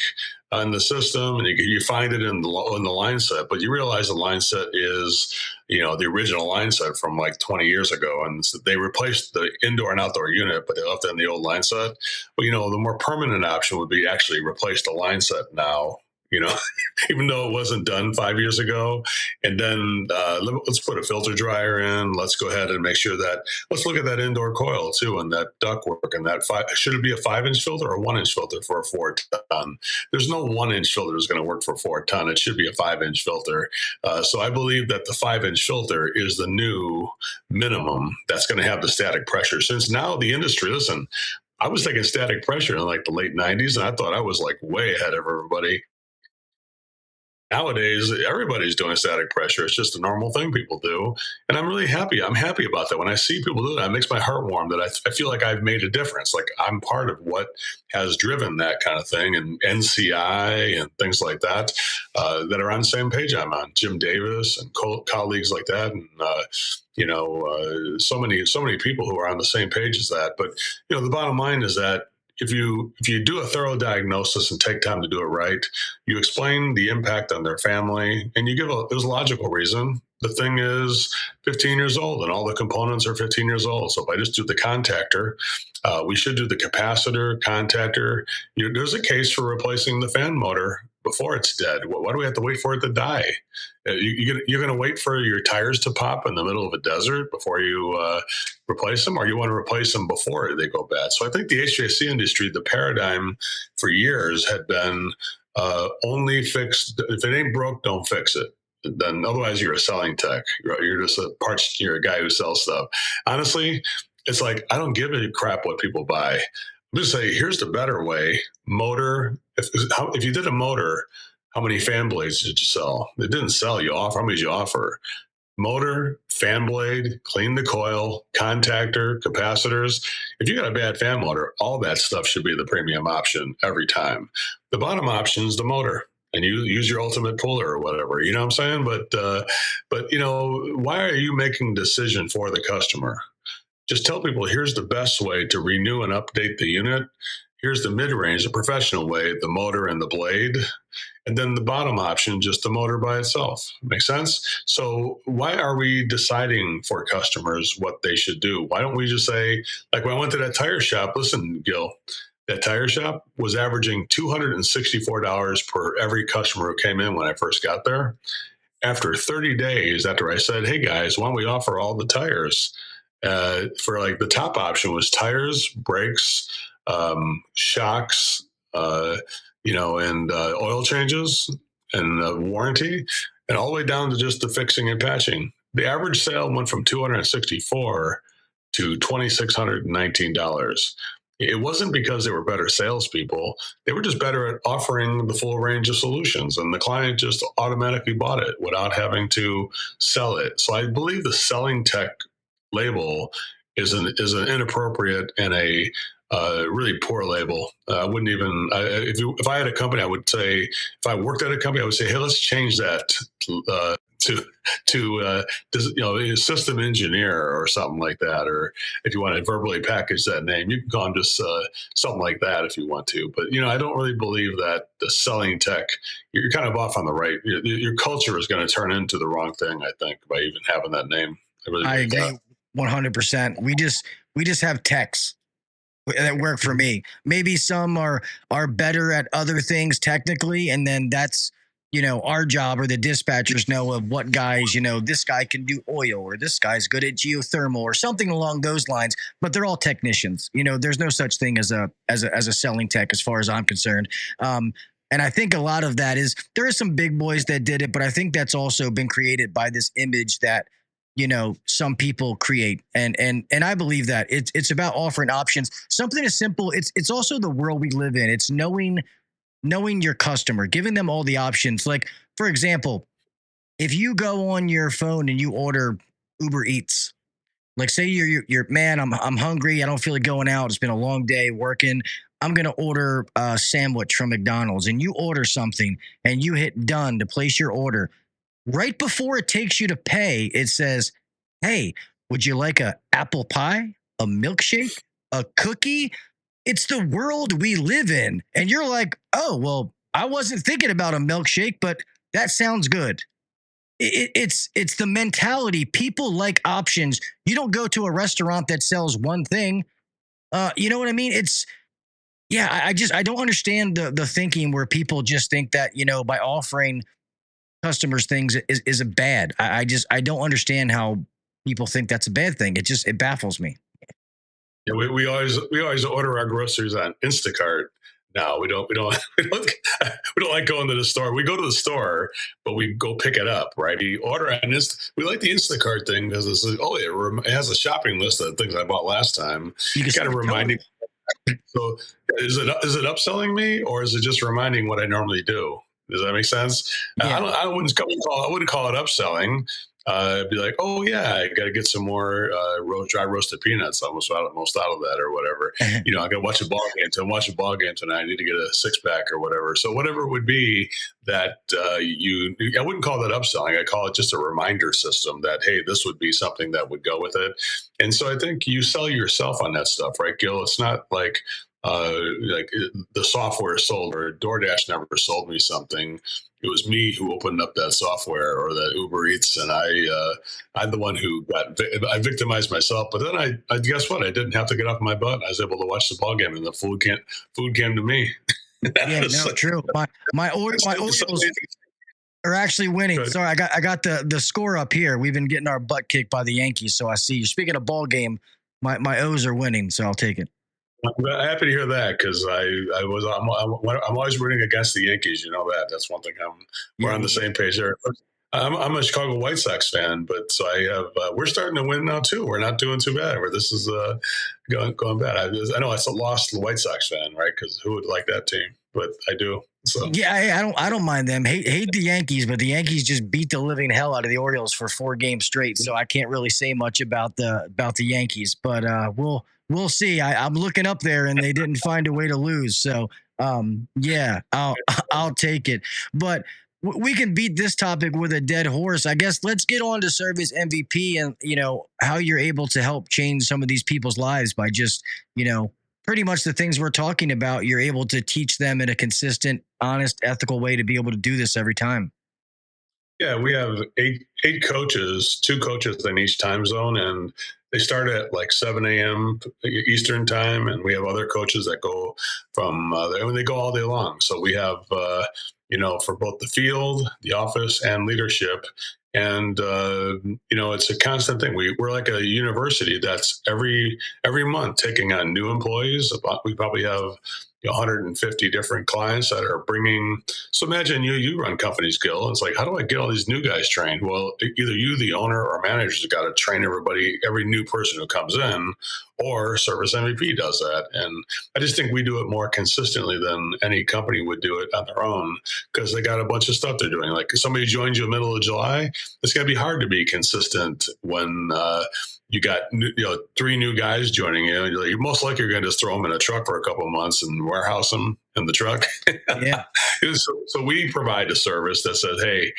on the system, and you find it in the line set, but you realize the line set is the original line set from like 20 years ago, and so they replaced the indoor and outdoor unit, but they left it in the old line set. But the more permanent option would be actually replace the line set now. Even though it wasn't done 5 years ago. And then let's put a filter dryer in. Let's go ahead and make sure let's look at that indoor coil too, and that ductwork, and should it be a 5-inch filter or a 1-inch filter for a 4-ton? There's no 1-inch filter that's going to work for 4-ton. It should be a 5-inch filter. So I believe that the 5-inch filter is the new minimum that's going to have the static pressure. Since now the industry, listen, I was taking static pressure in like the late 90s, and I thought I was like way ahead of everybody. Nowadays, everybody's doing static pressure. It's just a normal thing people do. And I'm really happy. I'm happy about that. When I see people do that, it makes my heart warm that I feel like I've made a difference. Like I'm part of what has driven that kind of thing, and NCI and things like that, that are on the same page I'm on. Jim Davis and colleagues like that. And, so many people who are on the same page as that. But, the bottom line is that if you do a thorough diagnosis and take time to do it right, you explain the impact on their family, and you there's a logical reason. The thing is 15 years old, and all the components are 15 years old. So if I just do the contactor, we should do the capacitor, contactor. There's a case for replacing the fan motor before it's dead. Why do we have to wait for it to die? You're going to wait for your tires to pop in the middle of a desert before you replace them, or you want to replace them before they go bad? So I think the HVAC industry, the paradigm for years had been only fix, if it ain't broke, don't fix it. then otherwise you're a selling tech. You're just you're a guy who sells stuff. Honestly, it's like, I don't give a crap what people buy. I'm just saying, here's the better way. Motor. If you did a motor, how many fan blades did you sell? It didn't sell. You offer. How many did you offer? Motor, fan blade, clean the coil, contactor, capacitors. If you got a bad fan motor, all that stuff should be the premium option every time. The bottom option is the motor, and you use your ultimate puller or whatever. You know what I'm saying? But why are you making a decision for the customer? Just tell people, here's the best way to renew and update the unit. Here's the mid-range, the professional way, the motor and the blade. And then the bottom option, just the motor by itself. Make sense? So why are we deciding for customers what they should do? Why don't we just say, like when I went to that tire shop, listen, Gil, that tire shop was averaging $264 per every customer who came in when I first got there. After 30 days, after I said, hey guys, why don't we offer all the tires? For like the top option was tires, brakes, shocks, and oil changes and warranty, and all the way down to just the fixing and patching. The average sale went from $264 to $2,619. It wasn't because they were better salespeople. They were just better at offering the full range of solutions, and the client just automatically bought it without having to sell it. So I believe the selling tech label is an inappropriate and a really poor label. I wouldn't even, if I had a company, I would say, if I worked at a company, I would say, hey, let's change that to system engineer or something like that. Or if you want to verbally package that name, you can call them just something like that if you want to. But, I don't really believe that the selling tech, you're kind of off on the right. Your culture is going to turn into the wrong thing, I think, by even having that name. I agree 100%. We just have techs that work for me. Maybe some are better at other things technically, and then that's our job, or the dispatchers know of what guys, this guy can do oil, or this guy's good at geothermal or something along those lines, but they're all technicians. There's no such thing as a selling tech as far as I'm concerned. And I think a lot of that is, there are some big boys that did it, but I think that's also been created by this image that some people create. And I believe that it's about offering options, something as simple. It's also the world we live in. It's knowing your customer, giving them all the options. Like, for example, if you go on your phone and you order Uber Eats, like say you're man, I'm hungry. I don't feel like going out. It's been a long day working. I'm going to order a sandwich from McDonald's, and you order something and you hit done to place your order. Right before it takes you to pay, it says, hey, would you like a apple pie, a milkshake, a cookie? It's the world we live in. And you're like, oh, well, I wasn't thinking about a milkshake, but that sounds good. It's the mentality. People like options. You don't go to a restaurant that sells one thing. You know what I mean? I don't understand the thinking where people just think that, by offering customers things is a bad. I don't understand how people think that's a bad thing. It baffles me. Yeah, we always order our groceries on Instacart. No, we don't like going to the store. We go to the store, but we go pick it up, right? We order on we like the Instacart thing because it has a shopping list of things I bought last time. You kind of reminding. So is it upselling me, or is it just reminding what I normally do? Does that make sense? Yeah. I wouldn't call it upselling. It'd be like, oh yeah, I got to get some more dry roasted peanuts. Most out of that, or whatever. I got to watch a ball game. To watch a ball game tonight, I need to get a 6-pack or whatever. So whatever it would be that I wouldn't call that upselling. I call it just a reminder system that, hey, this would be something that would go with it. And so I think you sell yourself on that stuff, right, Gil? It's not like the software sold, or DoorDash never sold me something. It was me who opened up that software or that Uber Eats, and I'm the one who I victimized myself. But then I guess what? I didn't have to get off my butt. I was able to watch the ball game, and the food came to me. True. My Orioles are actually winning. Good. Sorry, I got the score up here. We've been getting our butt kicked by the Yankees, so I see you. Speaking of ball game, my O's are winning, so I'll take it. I'm happy to hear that, because I'm always rooting against the Yankees. You know that. That's one thing. We're on the same page there. I'm a Chicago White Sox fan, but so I have. We're starting to win now too. We're not doing too bad. Where this is going bad. I know I lost the White Sox fan, right? Because who would like that team? But I do. So yeah, I don't mind them. Hate the Yankees, but the Yankees just beat the living hell out of the Orioles for 4 games straight. So I can't really say much about the Yankees. But we'll see. I'm looking up there, and they didn't find a way to lose. So yeah, I'll take it. But we can beat this topic with a dead horse. I guess let's get on to ServiceMVP and, how you're able to help change some of these people's lives by just, pretty much the things we're talking about. You're able to teach them in a consistent, honest, ethical way to be able to do this every time. Yeah, we have eight coaches, 2 coaches in each time zone, and they start at like 7 a.m. Eastern time, and we have other coaches that go from they go all day long. So we have for both the field, the office, and leadership. And it's a constant thing. We're like a university that's every month taking on new employees. We probably have 150 different clients that are bringing. So imagine you run companies, Gil. It's like, how do I get all these new guys trained? Well, either you, the owner, or managers have got to train every new person who comes in, or ServiceMVP does that. And I just think we do it more consistently than any company would do it on their own, because they got a bunch of stuff they're doing. Like if somebody joins you in the middle of July, it's going to be hard to be consistent when you got 3 new guys joining you. You're most likely you're going to just throw them in a truck for a couple of months and warehouse them in the truck. Yeah. So we provide a service that says, hey,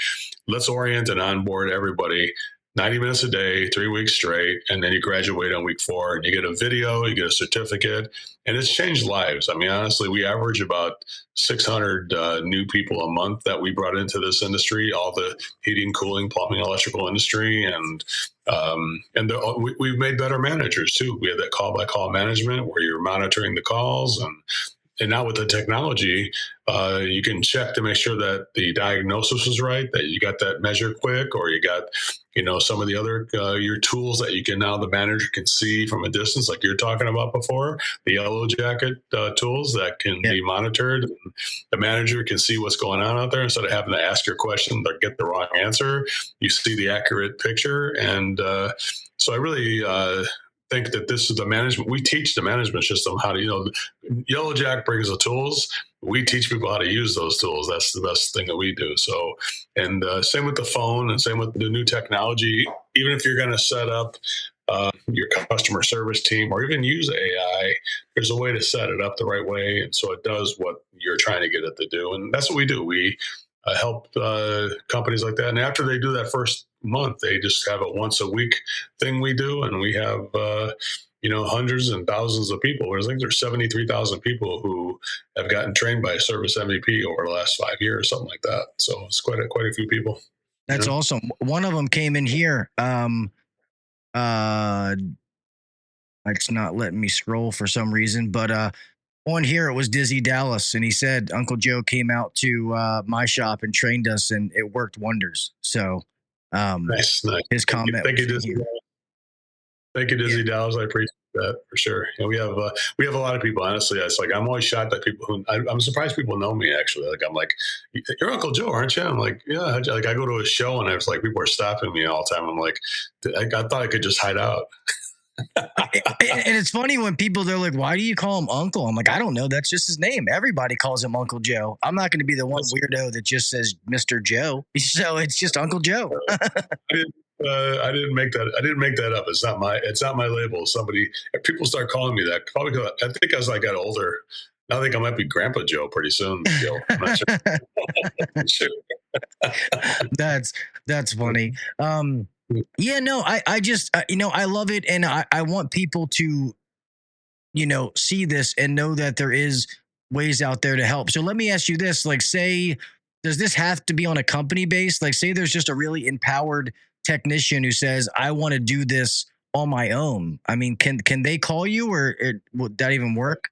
let's orient and onboard everybody 90 minutes a day, 3 weeks straight, and then you graduate on week 4 and you get a video, you get a certificate, and it's changed lives. I mean, honestly, we average about 600 new people a month that we brought into this industry, all the heating, cooling, plumbing, electrical industry, and we've made better managers too. We have that call-by-call management where you're monitoring the calls, and now with the technology, you can check to make sure that the diagnosis is right, that you got that measure quick, or you got, some of the other your tools that the manager can see from a distance, like you're talking about before, the yellow jacket tools that can be monitored. And the manager can see what's going on out there instead of having to ask your question or get the wrong answer. You see the accurate picture. And so I really think that this is the management. We teach the management system how to, Yellow Jack brings the tools. We teach people how to use those tools. That's the best thing that we do. So, and same with the phone and same with the new technology. Even if you're going to set up your customer service team or even use AI, there's a way to set it up the right way. And so it does what you're trying to get it to do. And that's what we do. We help companies like that. And after they do that first month, they just have a once a week thing we do. And we have, hundreds and thousands of people. I think there's 73,000 people who have gotten trained by ServiceMVP over the last 5 years, something like that. So it's quite a few people. That's awesome. One of them came in here. It's not letting me scroll for some reason, but on here it was Dizzy Dallas, and he said Uncle Joe came out to my shop and trained us, and it worked wonders. So nice. His comment. Thank you, Dizzy. Thank you, Dizzy Dallas. I appreciate that for sure. And we have a lot of people. Honestly, it's like I'm always shocked that people who I'm surprised people know me. Actually, like I'm like, you're Uncle Joe, aren't you? I'm like, yeah. Like I go to a show and it's like people are stopping me all the time. I'm like, I thought I could just hide out. And it's funny when they're like, why do you call him Uncle? I'm like, I don't know. That's just his name. Everybody calls him Uncle Joe. I'm not going to be the one weirdo that just says Mr. Joe. So it's just Uncle Joe. I didn't make that up. It's not my label. If people start calling me that, probably because I think as I got older, I think I might be Grandpa Joe pretty soon. I'm not sure. That's funny. Yeah, no, I just, I love it. And I want people to, see this and know that there is ways out there to help. So let me ask you this, like, say, does this have to be on a company base? Like, say there's just a really empowered technician who says, I want to do this on my own. I mean, can they call you, or would that even work?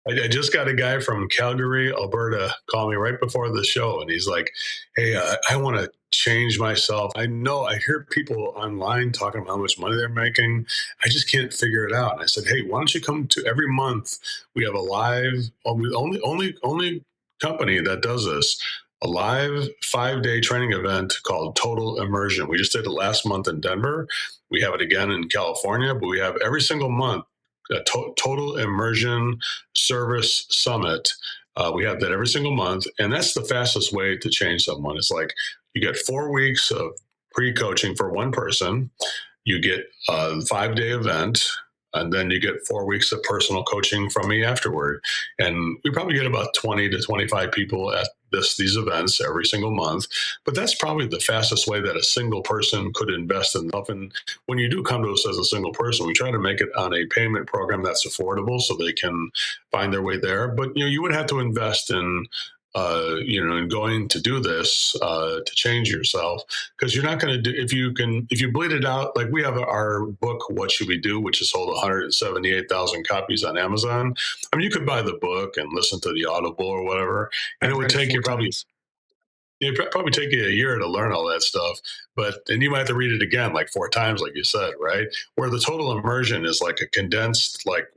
I just got a guy from Calgary, Alberta, call me right before the show, and he's like, "Hey, I want to change myself. I hear people online talking about how much money they're making. I just can't figure it out." And I said, "Hey, why don't you come to every month? We have a live, only company that does this. a live 5-day training event called Total Immersion. We just did it last month in Denver. We have it again in California, but we have every single month a Total Immersion Service Summit. We have that every single month, and that's the fastest way to change someone. It's like you get 4 weeks of pre-coaching for one person. You get a 5-day event, and then you get 4 weeks of personal coaching from me afterward. And we probably get about 20 to 25 people at these events every single month. But that's probably the fastest way that a single person could invest in self. And when you do come to us as a single person, we try to make it on a payment program that's affordable so they can find their way there. But you would have to invest in in going to do this to change yourself, because you're not going to do if you bleed it out. Like we have our book, What Should We Do, which has sold 178,000 copies on Amazon. I mean, you could buy the book and listen to the Audible or whatever, and it would take you probably. It'd probably take you a year to learn all that stuff, and you might have to read it again like 4 times, like you said, right? Where the total immersion is like a condensed, like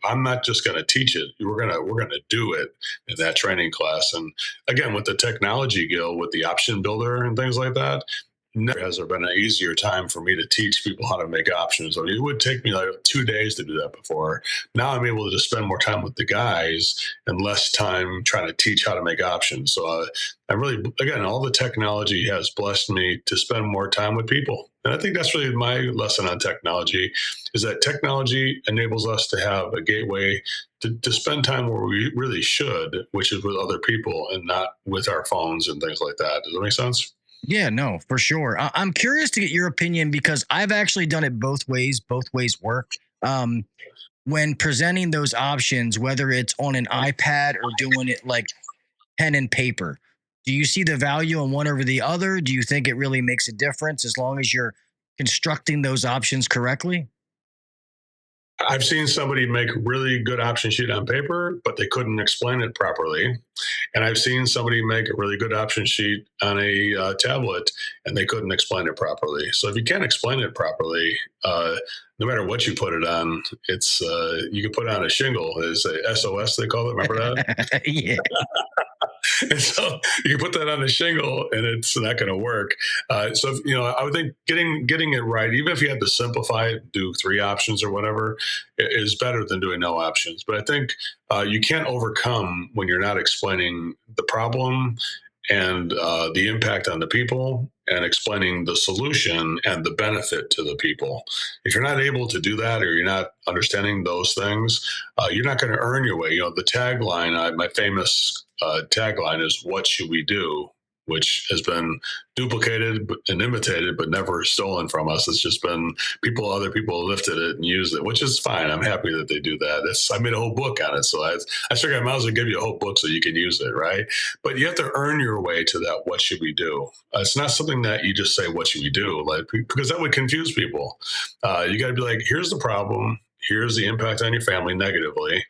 I'm not just going to teach it. We're gonna do it in that training class. And again, with the technology, Gil, with the option builder and things like that, never has there been an easier time for me to teach people how to make options. I mean, it would take me like 2 days to do that before. Now I'm able to just spend more time with the guys and less time trying to teach how to make options. So I'm really, again, all the technology has blessed me to spend more time with people. And I think that's really my lesson on technology, is that technology enables us to have a gateway to spend time where we really should, which is with other people and not with our phones and things like that. Does that make sense? Yeah, no, for sure. I'm curious to get your opinion, because I've actually done it both ways. Both ways work. When presenting those options, whether it's on an iPad or doing it like pen and paper, do you see the value in one over the other? Do you think it really makes a difference as long as you're constructing those options correctly? I've seen somebody make really good option sheet on paper, but they couldn't explain it properly. And I've seen somebody make a really good option sheet on a tablet, and they couldn't explain it properly. So if you can't explain it properly, no matter what you put it on, it's you can put it on a shingle. It's a SOS, they call it. Remember that? Yeah. And so you can put that on a shingle, and it's not going to work. So I would think getting it right, even if you had to simplify it, do 3 options or whatever, is better than doing no options. But I think you can't overcome when you're not explaining the problem and the impact on the people, and explaining the solution and the benefit to the people. If you're not able to do that, or you're not understanding those things, you're not going to earn your way. The tagline, my famous tagline is, "What should we do?" which has been duplicated and imitated, but never stolen from us. It's just been other people lifted it and used it, which is fine. I'm happy that they do that. I made a whole book on it. So I figured I might as well give you a whole book so you can use it, right? But you have to earn your way to that. What should we do? It's not something that you just say, what should we do? Because that would confuse people. You got to be like, here's the problem. Here's the impact on your family negatively.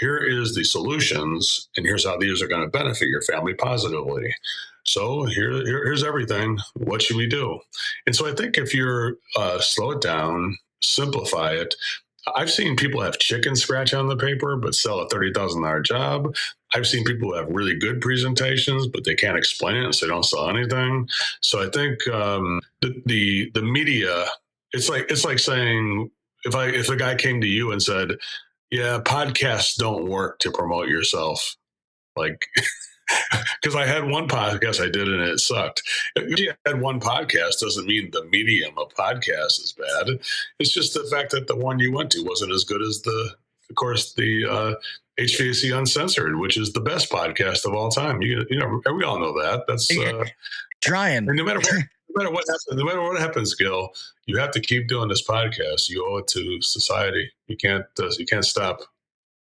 Here is the solutions, and here's how these are going to benefit your family positively. So here's everything. What should we do? And so I think if you're slow it down, simplify it. I've seen people have chicken scratch on the paper, but sell a $30,000 job. I've seen people who have really good presentations, but they can't explain it, and so they don't sell anything. So I think the media, it's like saying, if a guy came to you and said, "Yeah, podcasts don't work to promote yourself," like. Because I had one podcast I did and it sucked. If you had one podcast doesn't mean the medium of podcast is bad. It's just the fact that the one you went to wasn't as good as the HVAC Uncensored, which is the best podcast of all time. We all know that. That's trying. No matter what happens, Gil, you have to keep doing this podcast. You owe it to society. You can't stop.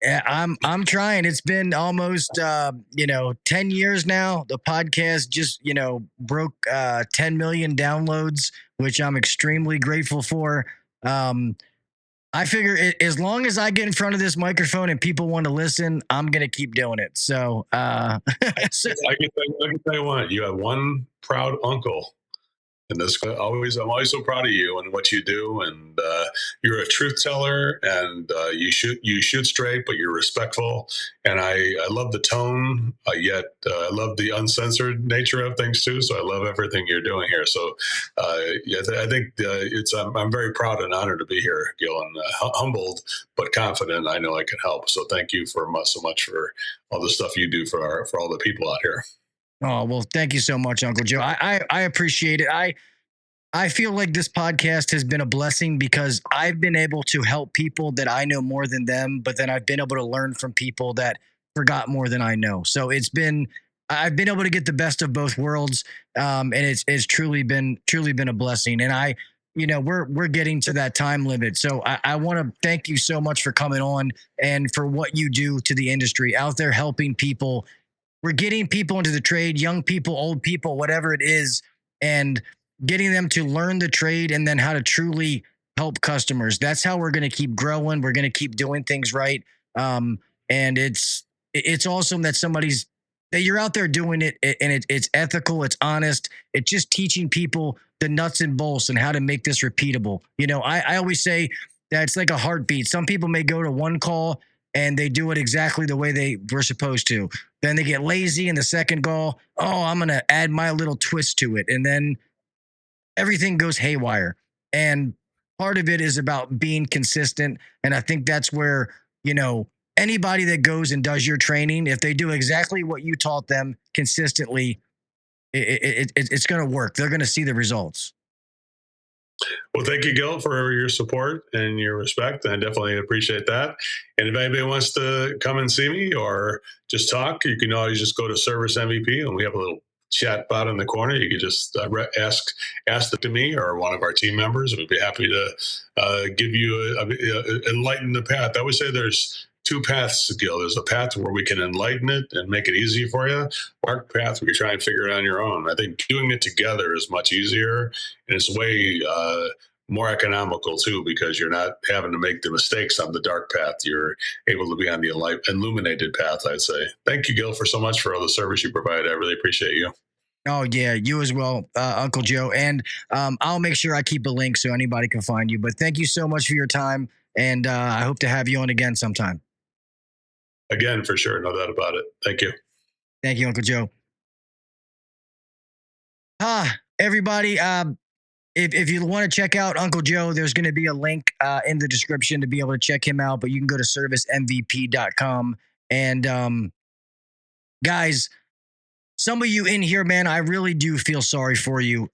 Yeah, I'm trying. It's been almost 10 years now. The podcast just broke 10 million downloads, which I'm extremely grateful for. I figure as long as I get in front of this microphone and people want to listen, I'm gonna keep doing it. So I can tell you what, you have one proud uncle And I'm always so proud of you and what you do. And you're a truth teller, and you shoot straight, but you're respectful. And I love the tone, yet I love the uncensored nature of things too. So I love everything you're doing here. So I think I'm very proud and honored to be here, Gil, and humbled but confident. I know I can help. So thank you so much for all the stuff you do for all the people out here. Oh, well, thank you so much, Uncle Joe. I appreciate it. I feel like this podcast has been a blessing because I've been able to help people that I know more than them, but then I've been able to learn from people that forgot more than I know. So I've been able to get the best of both worlds. And it's truly been a blessing. And we're getting to that time limit. So I want to thank you so much for coming on and for what you do to the industry out there, helping people. We're getting people into the trade, young people, old people, whatever it is, and getting them to learn the trade and then how to truly help customers. That's how we're going to keep growing. We're going to keep doing things right. And it's awesome that you're out there doing it, and it's ethical, it's honest. It's just teaching people the nuts and bolts and how to make this repeatable. I always say that it's like a heartbeat. Some people may go to one call and they do it exactly the way they were supposed to. Then they get lazy in the second call. Oh, I'm going to add my little twist to it. And then everything goes haywire. And part of it is about being consistent. And I think that's where, anybody that goes and does your training, if they do exactly what you taught them consistently, it's going to work. They're going to see the results. Well, thank you, Gil, for your support and your respect. I definitely appreciate that. And if anybody wants to come and see me or just talk, you can always just go to ServiceMVP, and we have a little chat bot in the corner. You can just ask it to me or one of our team members. We'd be happy to give you enlighten the path. I always say there's two paths, Gil. There's a path where we can enlighten it and make it easy for you. Dark path where you try and figure it on your own. I think doing it together is much easier, and it's way more economical too, because you're not having to make the mistakes on the dark path. You're able to be on the illuminated path, I'd say. Thank you, Gil, for so much for all the service you provide. I really appreciate you. Oh, yeah, you as well, Uncle Joe. And I'll make sure I keep a link so anybody can find you. But thank you so much for your time, and I hope to have you on again sometime. Again, for sure. No doubt about it. Thank you. Thank you, Uncle Joe. Everybody, if you want to check out Uncle Joe, there's going to be a link in the description to be able to check him out, but you can go to ServiceMVP.com. And guys, some of you in here, man, I really do feel sorry for you,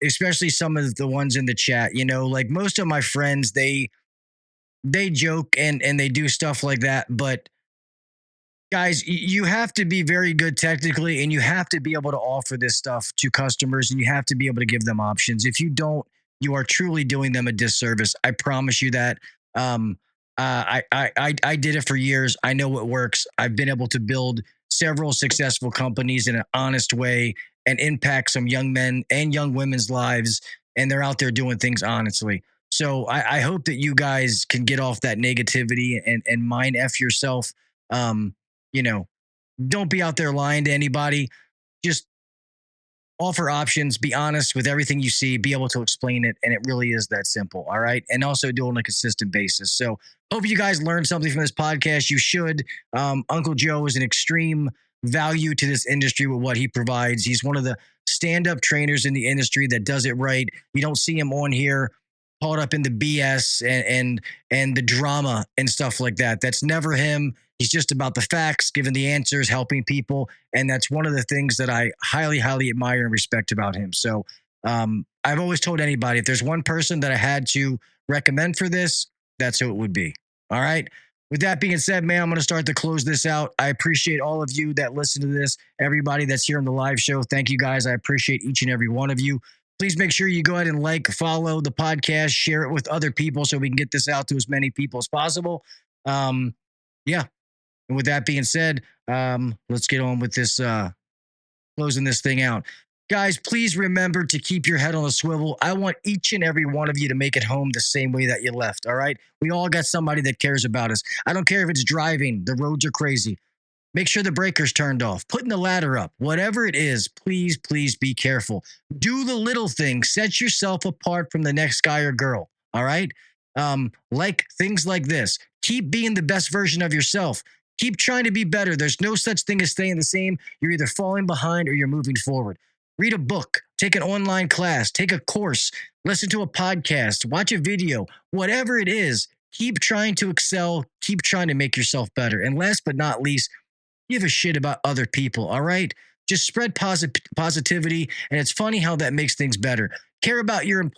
especially some of the ones in the chat, like most of my friends, they joke and they do stuff like that. But guys, you have to be very good technically, and you have to be able to offer this stuff to customers, and you have to be able to give them options. If you don't, you are truly doing them a disservice. I promise you that. I did it for years. I know what works. I've been able to build several successful companies in an honest way and impact some young men and young women's lives, and they're out there doing things honestly. So I hope that you guys can get off that negativity and mind F yourself. Don't be out there lying to anybody. Just offer options, be honest with everything you see, be able to explain it. And it really is that simple. All right. And also do it on a consistent basis. So hope you guys learned something from this podcast. You should. Uncle Joe is an extreme value to this industry with what he provides. He's one of the stand-up trainers in the industry that does it right. You don't see him on here caught up in the BS and the drama and stuff like that. That's never him. He's just about the facts, giving the answers, helping people. And that's one of the things that I highly, highly admire and respect about him. So I've always told anybody, if there's one person that I had to recommend for this, that's who it would be. All right. With that being said, man, I'm going to start to close this out. I appreciate all of you that listen to this. Everybody that's here on the live show. Thank you guys. I appreciate each and every one of you. Please make sure you go ahead and follow the podcast, share it with other people so we can get this out to as many people as possible. Yeah. And with that being said, let's get on with this, closing this thing out. Guys, please remember to keep your head on a swivel. I want each and every one of you to make it home the same way that you left, all right? We all got somebody that cares about us. I don't care if it's driving. The roads are crazy. Make sure the breaker's turned off. Putting the ladder up. Whatever it is, please, please be careful. Do the little things. Set yourself apart from the next guy or girl. All right? Like things like this. Keep being the best version of yourself. Keep trying to be better. There's no such thing as staying the same. You're either falling behind or you're moving forward. Read a book, take an online class, take a course, listen to a podcast, watch a video, whatever it is, keep trying to excel, keep trying to make yourself better. And last but not least, give a shit about other people, all right? Just spread positivity, and it's funny how that makes things better. Care about your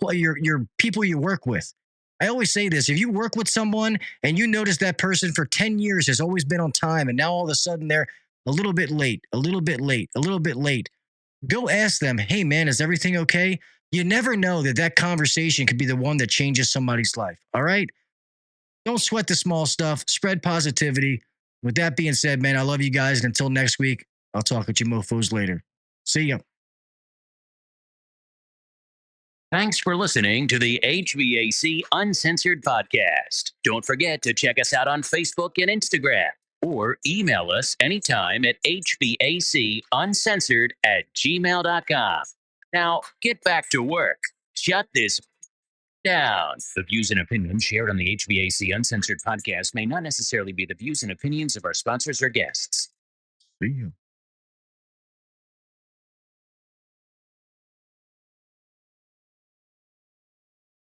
people you work with. I always say this, if you work with someone and you notice that person for 10 years has always been on time and now all of a sudden they're a little bit late, go ask them, hey man, is everything okay? You never know that conversation could be the one that changes somebody's life, all right? Don't sweat the small stuff, spread positivity. With that being said, man, I love you guys. And until next week, I'll talk with you mofos later. See ya. Thanks for listening to the HVAC Uncensored Podcast. Don't forget to check us out on Facebook and Instagram, or email us anytime at hvacuncensored@gmail.com. Now, get back to work. Shut this down. The views and opinions shared on the HVAC Uncensored Podcast may not necessarily be the views and opinions of our sponsors or guests. See ya.